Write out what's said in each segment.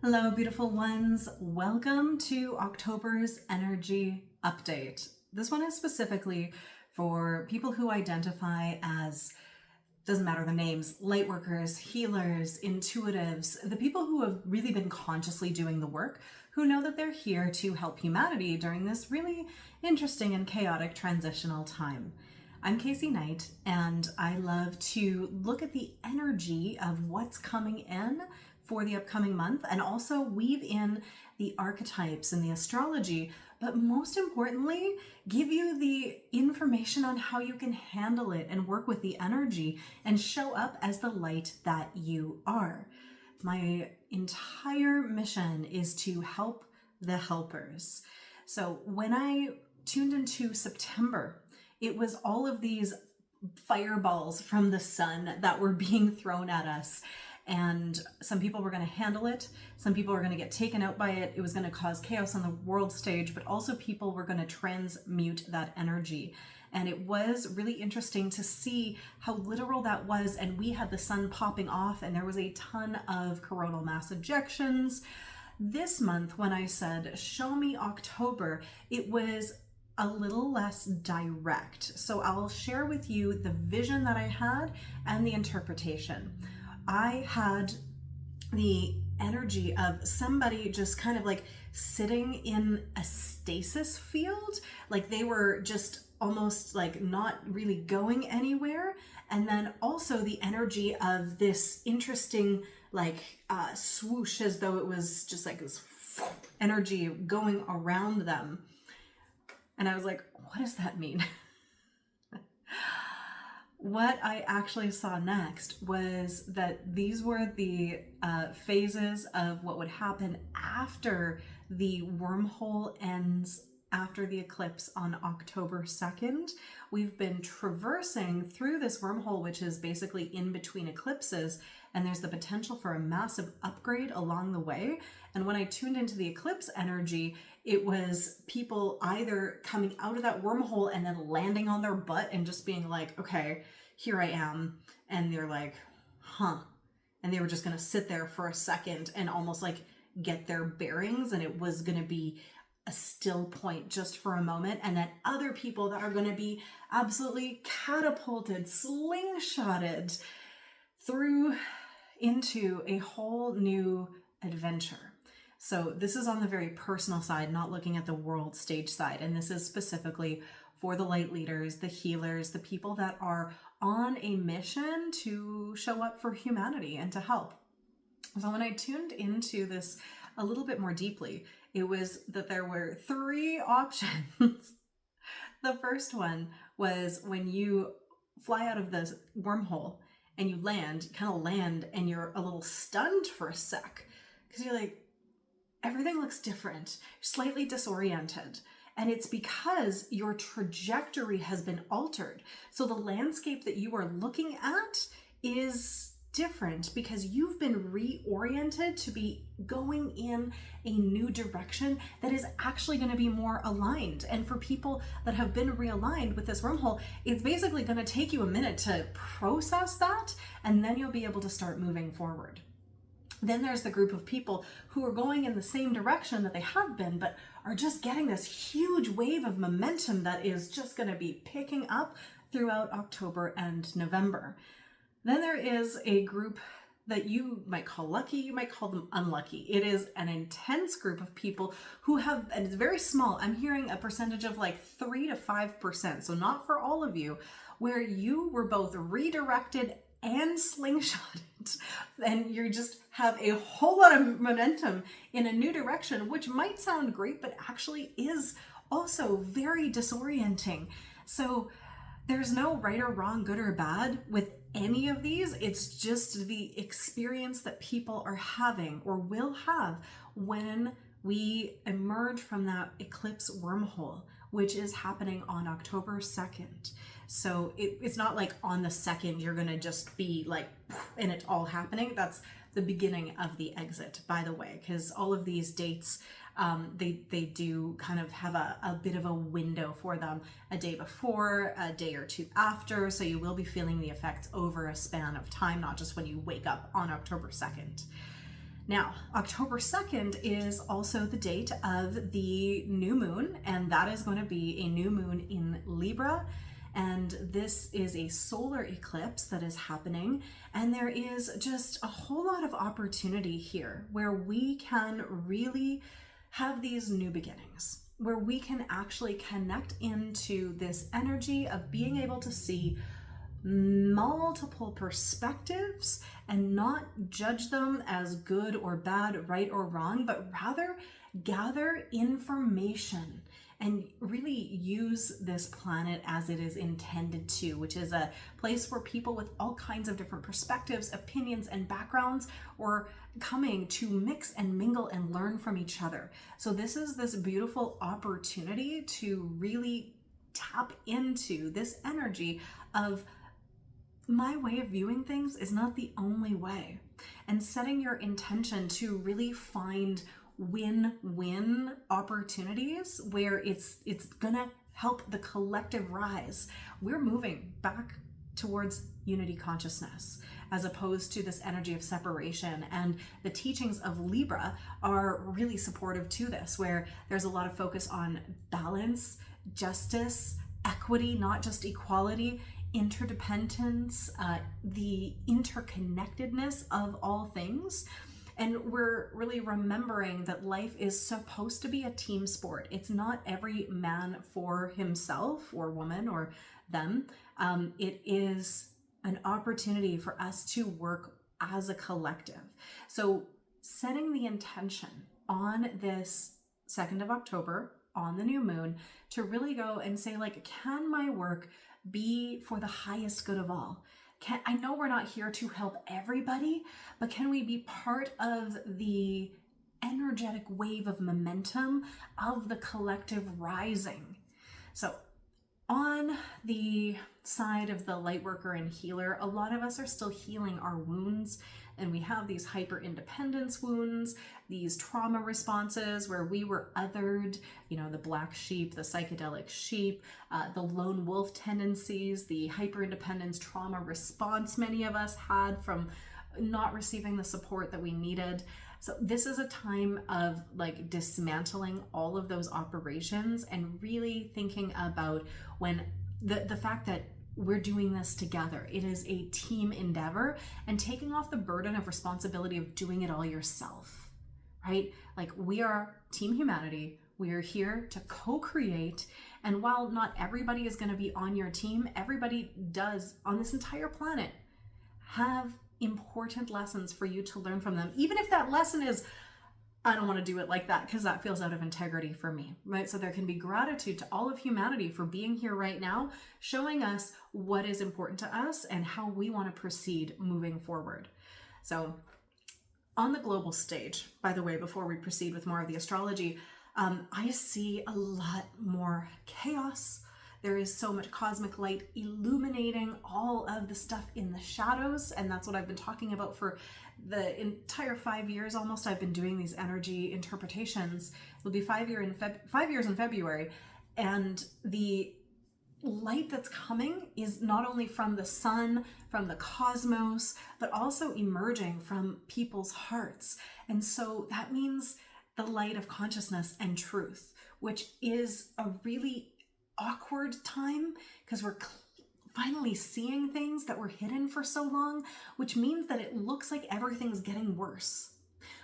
Hello, beautiful ones. Welcome to October's energy update. This one is specifically for people who identify as, doesn't matter the names, lightworkers, healers, intuitives, the people who have really been consciously doing the work, who know that they're here to help humanity during this really interesting and chaotic transitional time. I'm Casey Knight, and I love to look at the energy of what's coming in for the upcoming month and also weave in the archetypes and the astrology, but most importantly, give you the information on how you can handle it and work with the energy and show up as the light that you are. My entire mission is to help the helpers. So when I tuned into September, it was all of these fireballs from the sun that were being thrown at us. And some people were going to handle it. Some people were going to get taken out by it. It was going to cause chaos on the world stage, but also people were going to transmute that energy. And it was really interesting to see how literal that was. And we had the sun popping off, and there was a ton of coronal mass ejections. This month, when I said, show me October, it was a little less direct. So I'll share with you the vision that I had and the interpretation. I had the energy of somebody just kind of like sitting in a stasis field, like they were just almost like not really going anywhere. And then also the energy of this interesting like swoosh, as though it was just like this energy going around them. And I was like, what does that mean? What I actually saw next was that these were the phases of what would happen after the wormhole ends, after the eclipse on October 2nd. We've been traversing through this wormhole, which is basically in between eclipses, and there's the potential for a massive upgrade along the way. And when I tuned into the eclipse energy, it was people either coming out of that wormhole and then landing on their butt and just being like, okay, here I am. And they're like, huh. And they were just going to sit there for a second and almost like get their bearings. And it was going to be a still point just for a moment. And then other people that are going to be absolutely catapulted, slingshotted through into a whole new adventure. So this is on the very personal side, not looking at the world stage side. And this is specifically for the light leaders, the healers, the people that are on a mission to show up for humanity and to help. So when I tuned into this a little bit more deeply, it was that there were three options. The first one was when you fly out of the wormhole and you land, and you're a little stunned for a sec because you're like, everything looks different, slightly disoriented. And it's because your trajectory has been altered. So the landscape that you are looking at is different because you've been reoriented to be going in a new direction that is actually going to be more aligned. And for people that have been realigned with this wormhole, it's basically going to take you a minute to process that, and then you'll be able to start moving forward. Then there's the group of people who are going in the same direction that they have been, but are just getting this huge wave of momentum that is just going to be picking up throughout October and November. Then there is a group that you might call lucky, you might call them unlucky. It is an intense group of people who have, and it's very small, I'm hearing a percentage of like 3 to 5%, so not for all of you, where you were both redirected and slingshotted, and you just have a whole lot of momentum in a new direction, which might sound great, but actually is also very disorienting. So there's no right or wrong, good or bad with any of these. It's just the experience that people are having or will have when we emerge from that eclipse wormhole, which is happening on October 2nd. So it's not like on the 2nd you're going to just be like, and it's all happening. That's the beginning of the exit, by the way, because all of these dates, they do kind of have a bit of a window for them, a day before, a day or two after. So you will be feeling the effects over a span of time, not just when you wake up on October 2nd. Now, October 2nd is also the date of the new moon, and that is going to be a new moon in Libra. And this is a solar eclipse that is happening. And there is just a whole lot of opportunity here where we can really have these new beginnings, where we can actually connect into this energy of being able to see multiple perspectives and not judge them as good or bad, right or wrong, but rather gather information and really use this planet as it is intended to, which is a place where people with all kinds of different perspectives, opinions, and backgrounds are coming to mix and mingle and learn from each other. So this is this beautiful opportunity to really tap into this energy of my way of viewing things is not the only way, and setting your intention to really find win-win opportunities where it's gonna help the collective rise. We're moving back towards unity consciousness as opposed to this energy of separation, and the teachings of Libra are really supportive to this, where there's a lot of focus on balance, justice, equity, not just equality, interdependence, the interconnectedness of all things. And we're really remembering that life is supposed to be a team sport. It's not every man for himself or woman or them. It is an opportunity for us to work as a collective. So setting the intention on this 2nd of October, on the new moon, to really go and say, like, can my work be for the highest good of all? I know we're not here to help everybody, but can we be part of the energetic wave of momentum of the collective rising? So on the side of the lightworker and healer, a lot of us are still healing our wounds, and we have these hyper independence wounds, these trauma responses where we were othered, you know, the black sheep, the psychedelic sheep, the lone wolf tendencies, the hyper independence trauma response many of us had from not receiving the support that we needed. So this is a time of like dismantling all of those operations and really thinking about when the fact that we're doing this together. It is a team endeavor, and taking off the burden of responsibility of doing it all yourself, right? Like, we are Team Humanity. We are here to co-create. And while not everybody is going to be on your team, everybody does on this entire planet have important lessons for you to learn from them. Even if that lesson is, I don't want to do it like that because that feels out of integrity for me, right? So there can be gratitude to all of humanity for being here right now, showing us what is important to us and how we want to proceed moving forward. So on the global stage, by the way, before we proceed with more of the astrology, I see a lot more chaos. There is so much cosmic light illuminating all of the stuff in the shadows. And that's what I've been talking about for the entire 5 years almost. I've been doing these energy interpretations. It'll be 5 years in February. And the light that's coming is not only from the sun, from the cosmos, but also emerging from people's hearts. And so that means the light of consciousness and truth, which is a really awkward time because we're finally seeing things that were hidden for so long, which means that it looks like everything's getting worse.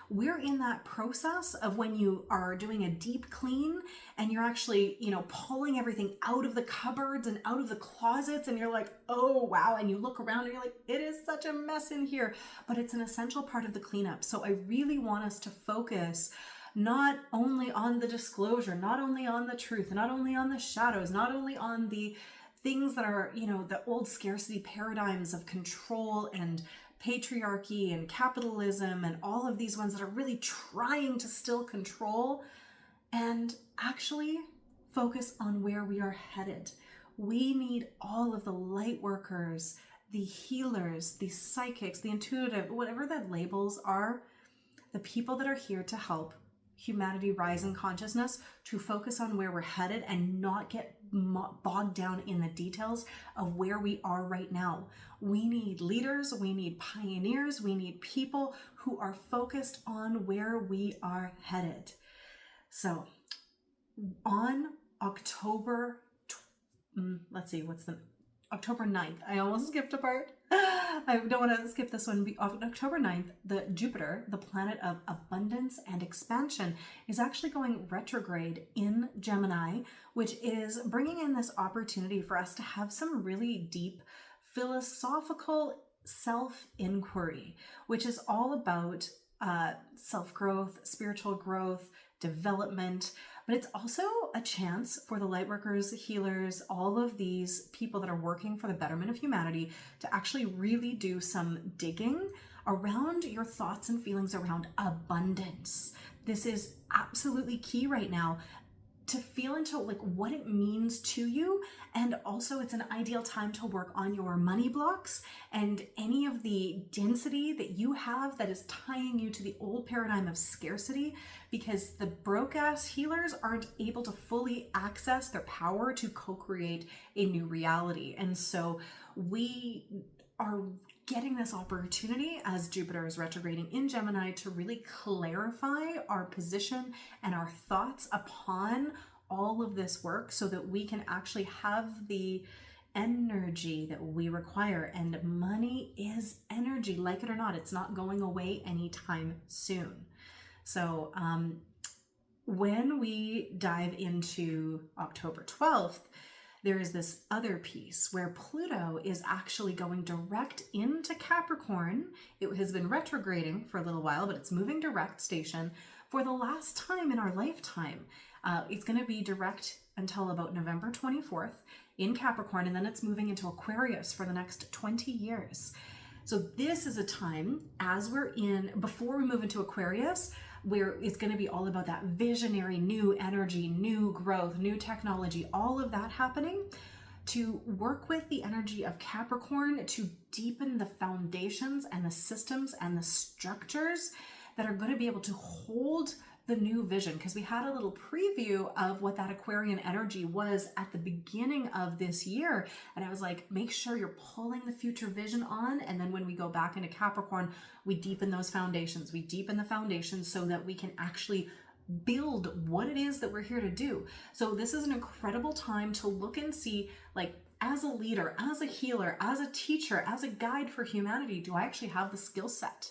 We're in that process of when you are doing a deep clean and you're actually, pulling everything out of the cupboards and out of the closets, and you're like, oh, wow. And you look around and you're like, it is such a mess in here, but it's an essential part of the cleanup. So I really want us to focus not only on the disclosure, not only on the truth, not only on the shadows, not only on the things that are, the old scarcity paradigms of control and patriarchy and capitalism and all of these ones that are really trying to still control, and actually focus on where we are headed. We need all of the light workers, the healers, the psychics, the intuitive, whatever that labels are, the people that are here to help humanity rise in consciousness, to focus on where we're headed and not get bogged down in the details of where we are right now. We need leaders, we need pioneers, we need people who are focused on where we are headed. So on October, October 9th. I almost skipped a part. I don't want to skip this one. On October 9th, the Jupiter, the planet of abundance and expansion, is actually going retrograde in Gemini, which is bringing in this opportunity for us to have some really deep philosophical self-inquiry, which is all about self-growth, spiritual growth, development, but it's also a chance for the lightworkers, healers, all of these people that are working for the betterment of humanity to actually really do some digging around your thoughts and feelings around abundance. This is absolutely key right now to feel into like what it means to you. And also it's an ideal time to work on your money blocks and any of the density that you have that is tying you to the old paradigm of scarcity, because the broke ass healers aren't able to fully access their power to co-create a new reality. And so we are getting this opportunity as Jupiter is retrograding in Gemini to really clarify our position and our thoughts upon all of this work so that we can actually have the energy that we require. And money is energy, like it or not. It's not going away anytime soon. So when we dive into October 12th, there is this other piece where Pluto is actually going direct into Capricorn. It has been retrograding for a little while, but it's moving direct station for the last time in our lifetime. It's going to be direct until about November 24th in Capricorn, and then it's moving into Aquarius for the next 20 years. So this is a time, before we move into Aquarius, where it's going to be all about that visionary new energy, new growth, new technology, all of that happening, to work with the energy of Capricorn to deepen the foundations and the systems and the structures that are going to be able to hold the new vision. Because we had a little preview of what that Aquarian energy was at the beginning of this year, and I was like, make sure you're pulling the future vision on, and then when we go back into Capricorn, we deepen those foundations. We deepen the foundations so that we can actually build what it is that we're here to do. So this is an incredible time to look and see, like, as a leader, as a healer, as a teacher, as a guide for humanity, do I actually have the skill set?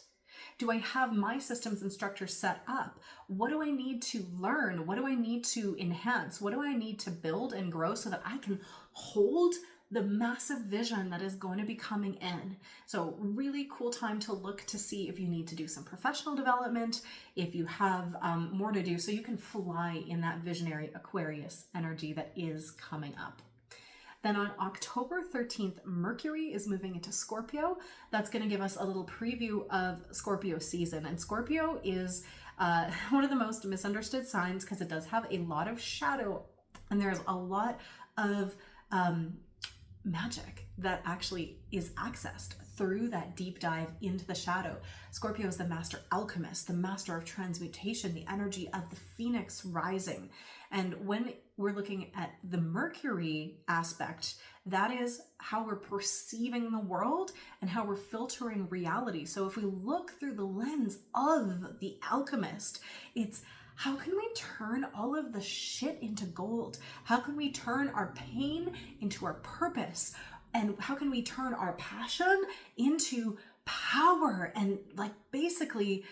Do I have my systems and structures set up? What do I need to learn? What do I need to enhance? What do I need to build and grow so that I can hold the massive vision that is going to be coming in? So really cool time to look to see if you need to do some professional development, if you have more to do, so you can fly in that visionary Aquarius energy that is coming up. Then on October 13th, Mercury is moving into Scorpio. That's going to give us a little preview of Scorpio season. And Scorpio is one of the most misunderstood signs because it does have a lot of shadow, and there's a lot of magic that actually is accessed through that deep dive into the shadow. Scorpio is the master alchemist, the master of transmutation, the energy of the phoenix rising. And when we're looking at the Mercury aspect, that is how we're perceiving the world and how we're filtering reality. So if we look through the lens of the alchemist, it's how can we turn all of the shit into gold? How can we turn our pain into our purpose? And how can we turn our passion into power? And like basically,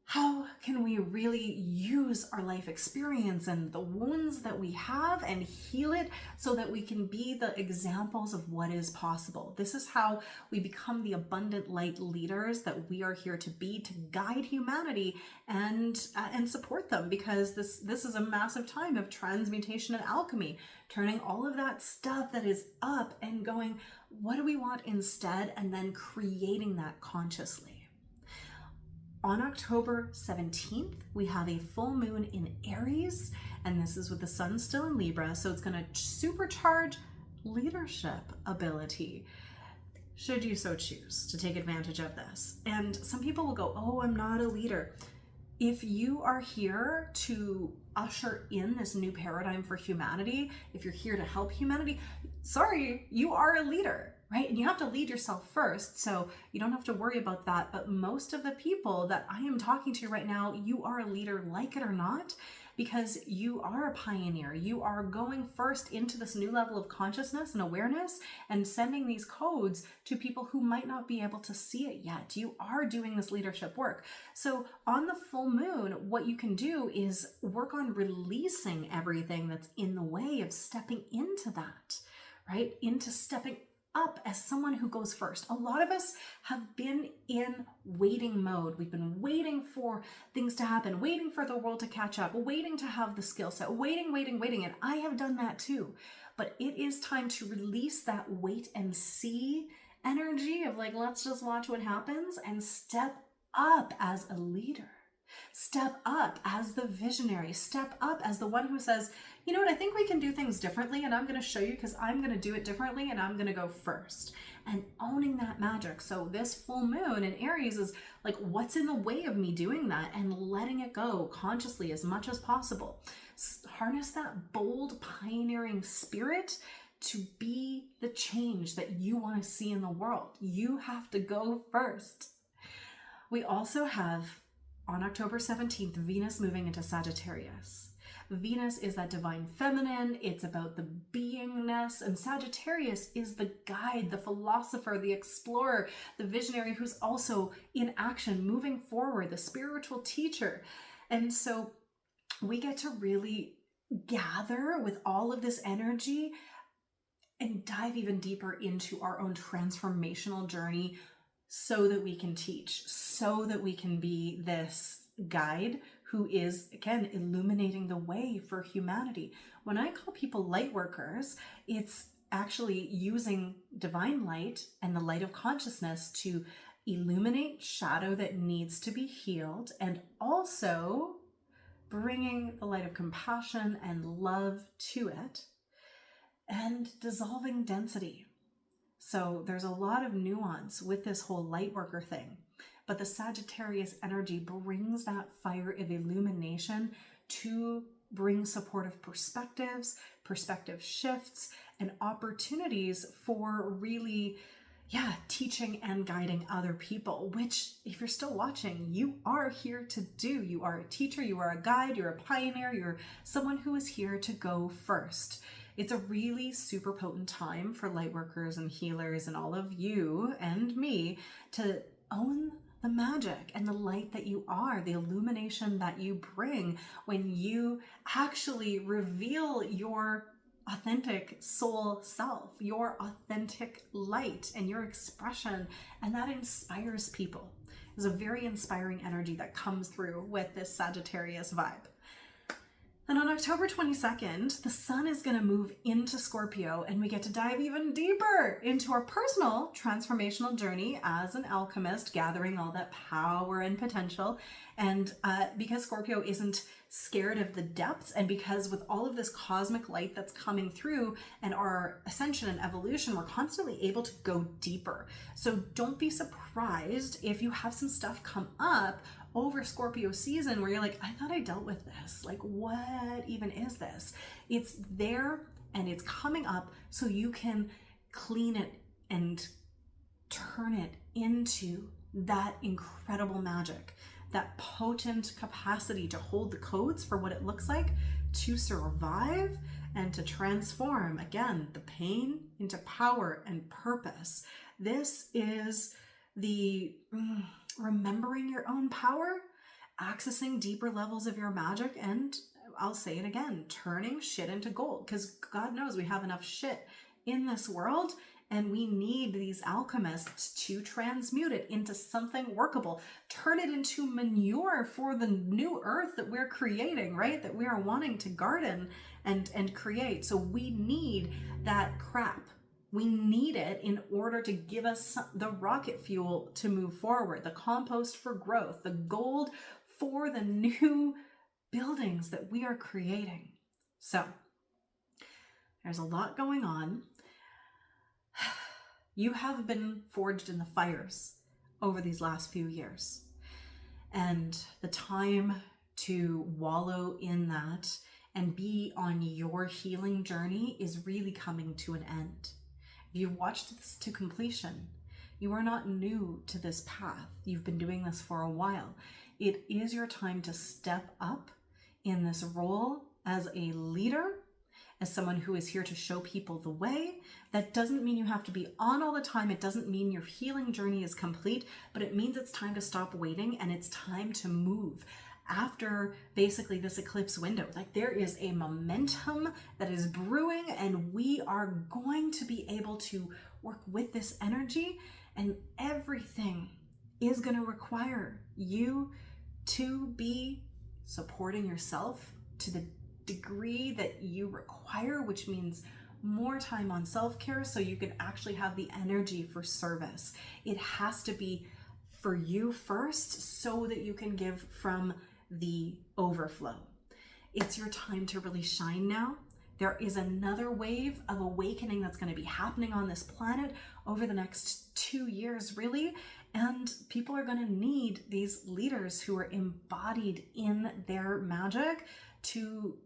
how can we really use our life experience and the wounds that we have and heal it so that we can be the examples of what is possible? This is how we become the abundant light leaders that we are here to be, to guide humanity and support them, because this is a massive time of transmutation and alchemy, turning all of that stuff that is up and going, what do we want instead? And then creating that consciously. On October 17th, we have a full moon in Aries, and this is with the sun still in Libra, so it's going to supercharge leadership ability, should you so choose to take advantage of this. And some people will go, oh, I'm not a leader. If you are here to usher in this new paradigm for humanity, if you're here to help humanity, sorry, you are a leader. right? And you have to lead yourself first, so you don't have to worry about that. But most of the people that I am talking to right now, you are a leader, like it or not, because you are a pioneer. You are going first into this new level of consciousness and awareness and sending these codes to people who might not be able to see it yet. You are doing this leadership work. So on the full moon, what you can do is work on releasing everything that's in the way of stepping into that, right? Into stepping up as someone who goes first. A lot of us have been in waiting mode. We've been waiting for things to happen, waiting for the world to catch up, waiting to have the skill set, waiting. And I have done that too. But it is time to release that wait and see energy of like, let's just watch what happens, and step up as a leader. Step up as the visionary. Step up as the one who says, you know what, I think we can do things differently, and I'm going to show you because I'm going to do it differently, and I'm going to go first. And owning that magic. So this full moon in Aries is like, what's in the way of me doing that, and letting it go consciously as much as possible. Harness that bold pioneering spirit to be the change that you want to see in the world. You have to go first. We also have, on October 17th, Venus moving into Sagittarius. Venus is that divine feminine. It's about the beingness. And Sagittarius is the guide, the philosopher, the explorer, the visionary who's also in action, moving forward, the spiritual teacher. And so we get to really gather with all of this energy and dive even deeper into our own transformational journey so that we can teach, so that we can be this guide who is, again, illuminating the way for humanity. When I call people light workers, it's actually using divine light and the light of consciousness to illuminate shadow that needs to be healed, and also bringing the light of compassion and love to it, and dissolving density. So there's a lot of nuance with this whole light worker thing. But the Sagittarius energy brings that fire of illumination to bring supportive perspectives, perspective shifts, and opportunities for really, teaching and guiding other people, which, if you're still watching, you are here to do. You are a teacher, you are a guide, you're a pioneer, you're someone who is here to go first. It's a really super potent time for light workers and healers and all of you and me to own the magic and the light that you are, the illumination that you bring when you actually reveal your authentic soul self, your authentic light and your expression, and that inspires people. There's a very inspiring energy that comes through with this Sagittarius vibe. And on October 22nd, the sun is going to move into Scorpio, and we get to dive even deeper into our personal transformational journey as an alchemist, gathering all that power and potential. And because Scorpio isn't scared of the depths, and because with all of this cosmic light that's coming through and our ascension and evolution, we're constantly able to go deeper. So don't be surprised if you have some stuff come up over Scorpio season where you're like, I thought I dealt with this. Like, what even is this? It's there and it's coming up so you can clean it and turn it into that incredible magic, that potent capacity to hold the codes for what it looks like to survive and to transform, again, the pain into power and purpose. This is the remembering your own power, accessing deeper levels of your magic, and I'll say it again, turning shit into gold, because God knows we have enough shit in this world, and we need these alchemists to transmute it into something workable, turn it into manure for the new earth that we're creating, right? That we are wanting to garden and create. So we need that crap. We need it in order to give us the rocket fuel to move forward, the compost for growth, the gold for the new buildings that we are creating. So there's a lot going on. You have been forged in the fires over these last few years, and the time to wallow in that and be on your healing journey is really coming to an end. You've watched this to completion. You are not new to this path. You've been doing this for a while. It is your time to step up in this role as a leader, as someone who is here to show people the way. That doesn't mean you have to be on all the time. It doesn't mean your healing journey is complete, but it means it's time to stop waiting and it's time to move. After basically this eclipse window, like there is a momentum that is brewing, and we are going to be able to work with this energy, and everything is going to require you to be supporting yourself to the degree that you require, which means more time on self-care so you can actually have the energy for service. It has to be for you first so that you can give from the overflow. It's your time to really shine now. There is another wave of awakening that's going to be happening on this planet over the next 2 years, really. And people are going to need these leaders who are embodied in their magic to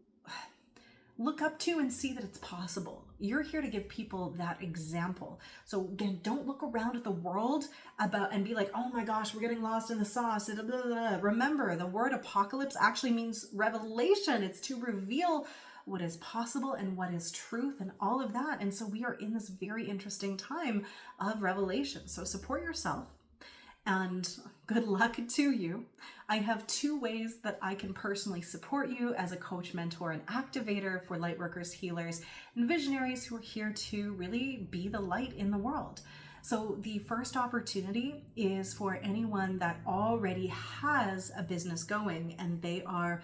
look up to and see that it's possible. You're here to give people that example. So again, don't look around at the world and be like, oh my gosh, we're getting lost in the sauce. Blah, blah, blah. Remember, the word apocalypse actually means revelation. It's to reveal what is possible and what is truth and all of that. And so we are in this very interesting time of revelation. So support yourself. And good luck to you. I have 2 ways that I can personally support you as a coach, mentor, and activator for lightworkers, healers, and visionaries who are here to really be the light in the world. So the first opportunity is for anyone that already has a business going and they are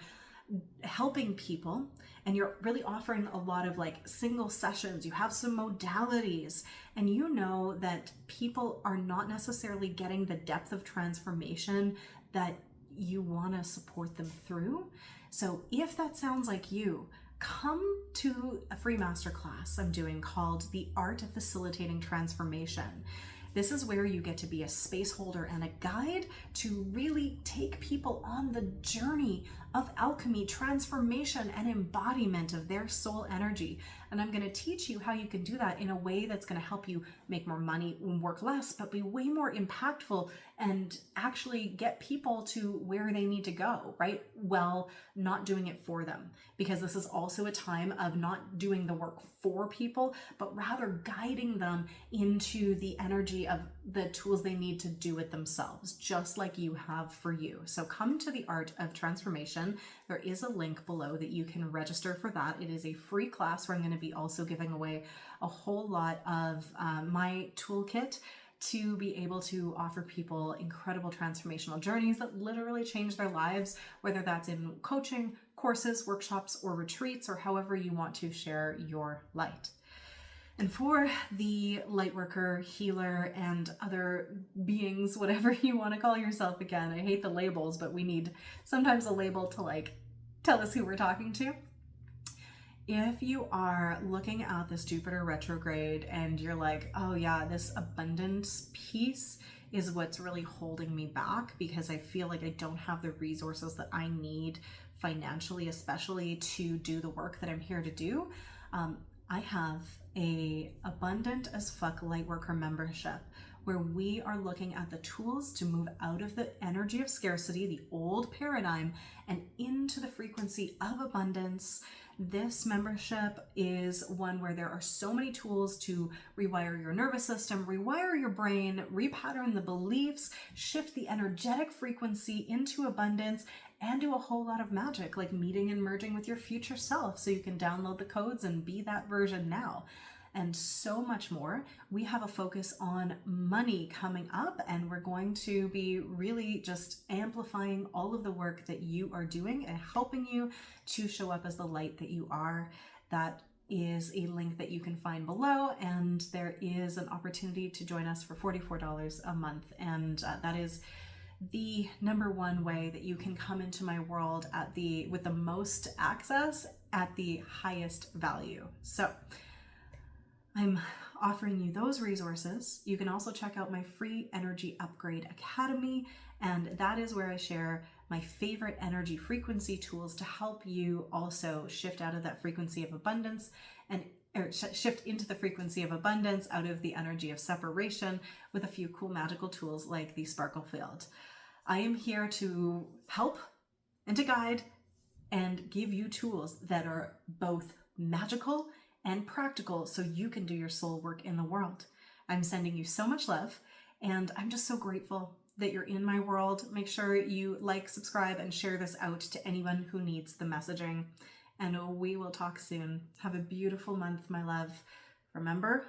helping people, and you're really offering a lot of like single sessions, you have some modalities, and you know that people are not necessarily getting the depth of transformation that you want to support them through. So if that sounds like you, come to a free masterclass I'm doing called The Art of Facilitating Transformation. This is where you get to be a space holder and a guide to really take people on the journey of alchemy, transformation, and embodiment of their soul energy. And I'm going to teach you how you can do that in a way that's going to help you make more money, work less, but be way more impactful and actually get people to where they need to go, right? Well, not doing it for them, because this is also a time of not doing the work for people, but rather guiding them into the energy of the tools they need to do it themselves, just like you have for you. So come to The Art of Transformation. There is a link below that you can register for that. It is a free class where I'm going to be also giving away a whole lot of my toolkit to be able to offer people incredible transformational journeys that literally change their lives, whether that's in coaching, courses, workshops, or retreats, or however you want to share your light. And for the lightworker, healer, and other beings, whatever you want to call yourself, again, I hate the labels, but we need sometimes a label to like tell us who we're talking to. If you are looking at this Jupiter retrograde and you're like, oh yeah, this abundance piece is what's really holding me back because I feel like I don't have the resources that I need financially, especially to do the work that I'm here to do, I have a abundant as fuck lightworker membership where we are looking at the tools to move out of the energy of scarcity, the old paradigm, and into the frequency of abundance. This membership is one where there are so many tools to rewire your nervous system, rewire your brain, repattern the beliefs, shift the energetic frequency into abundance, and do a whole lot of magic like meeting and merging with your future self so you can download the codes and be that version now. And so much more. We have a focus on money coming up, and we're going to be really just amplifying all of the work that you are doing and helping you to show up as the light that you are. That is a link that you can find below, and there is an opportunity to join us for $44 a month, and that is the #1 way that you can come into my world with the most access at the highest value. So I'm offering you those resources. You can also check out my free Energy Upgrade Academy, and that is where I share my favorite energy frequency tools to help you also shift out of that frequency of abundance and or shift into the frequency of abundance out of the energy of separation with a few cool magical tools like the sparkle field. I am here to help and to guide and give you tools that are both magical and practical so you can do your soul work in the world. I'm sending you so much love, and I'm just so grateful that you're in my world. Make sure you like, subscribe, and share this out to anyone who needs the messaging. And we will talk soon. Have a beautiful month, my love. Remember,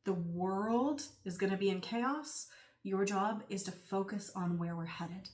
the world is going to be in chaos. Your job is to focus on where we're headed.